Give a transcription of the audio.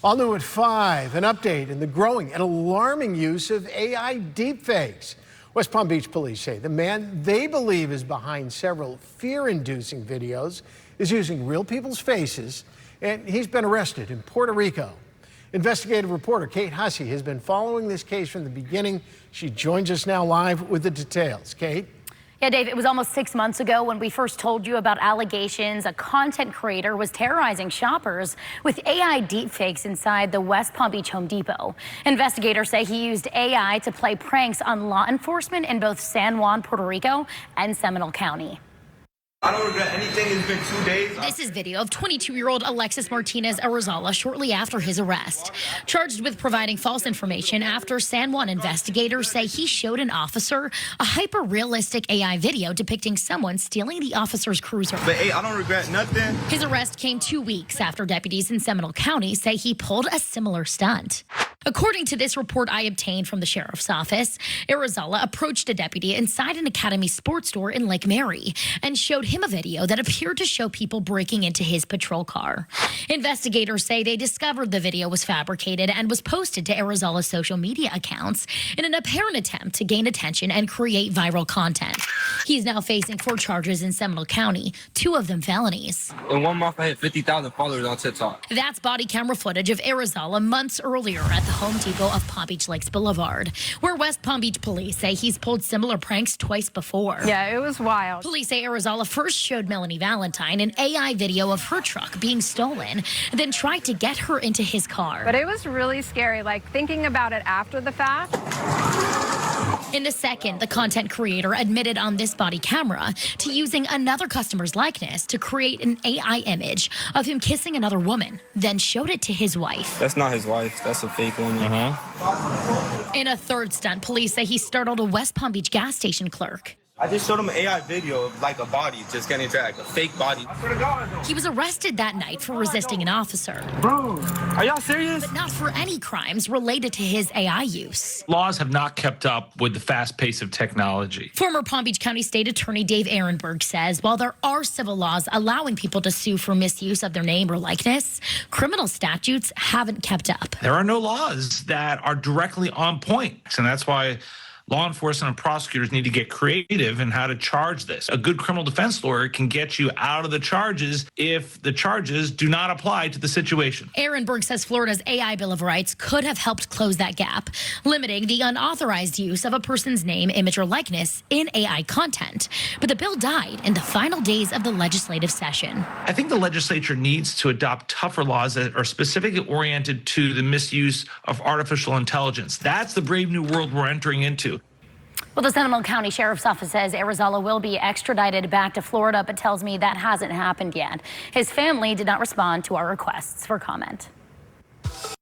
All new at 5, an update in the growing and alarming use of AI deepfakes. West Palm Beach police say the man they believe is behind several fear-inducing videos is using real people's faces, and he's been arrested in Puerto Rico. Investigative reporter Kate Hussey has been following this case from the beginning. She joins us now live with the details. Kate? Yeah, Dave, it was almost 6 months ago when we first told you about allegations a content creator was terrorizing shoppers with AI deepfakes inside the West Palm Beach Home Depot. Investigators say he used AI to play pranks on law enforcement in both San Juan, Puerto Rico and Seminole County. I don't regret anything. It's been 2 days. This is video of 22-year-old Alexis Martínez-Arizala shortly after his arrest. Charged with providing false information after San Juan investigators say he showed an officer a hyper-realistic AI video depicting someone stealing the officer's cruiser. But hey, I don't regret nothing. His arrest came 2 weeks after deputies in Seminole County say he pulled a similar stunt. According to this report I obtained from the sheriff's office, Arizala approached a deputy inside an Academy sports store in Lake Mary and showed him a video that appeared to show people breaking into his patrol car. Investigators say they discovered the video was fabricated and was posted to Arizala's social media accounts in an apparent attempt to gain attention and create viral content. He's now facing 4 charges in Seminole County, 2 of them felonies. In 1 month, I hit 50,000 followers on TikTok. That's body camera footage of Arizala months earlier at the Home Depot of Palm Beach Lakes Boulevard, where West Palm Beach police say he's pulled similar pranks twice before. Yeah, it was wild. Police say Arizala first showed Melanie Valentine an AI video of her truck being stolen, then tried to get her into his car. But it was really scary, like thinking about it after the fact. In a second, the content creator admitted on this body camera to using another customer's likeness to create an AI image of him kissing another woman, then showed it to his wife. That's not his wife. That's a fake woman. In a third stunt, police say he startled a West Palm Beach gas station clerk. I just showed him an AI video of like a body just getting dragged, a fake body. He was arrested that night for resisting an officer. Bro, are y'all serious? But not for any crimes related to his AI use. Laws have not kept up with the fast pace of technology. Former Palm Beach County State Attorney Dave Ehrenberg says while there are civil laws allowing people to sue for misuse of their name or likeness, criminal statutes haven't kept up. There are no laws that are directly on point, and that's why law enforcement and prosecutors need to get creative in how to charge this. A good criminal defense lawyer can get you out of the charges if the charges do not apply to the situation. Ehrenberg says Florida's AI Bill of Rights could have helped close that gap, limiting the unauthorized use of a person's name, image, or likeness in AI content. But the bill died in the final days of the legislative session. I think the legislature needs to adopt tougher laws that are specifically oriented to the misuse of artificial intelligence. That's the brave new world we're entering into. Well, the Seminole County Sheriff's Office says Arizala will be extradited back to Florida, but tells me that hasn't happened yet. His family did not respond to our requests for comment.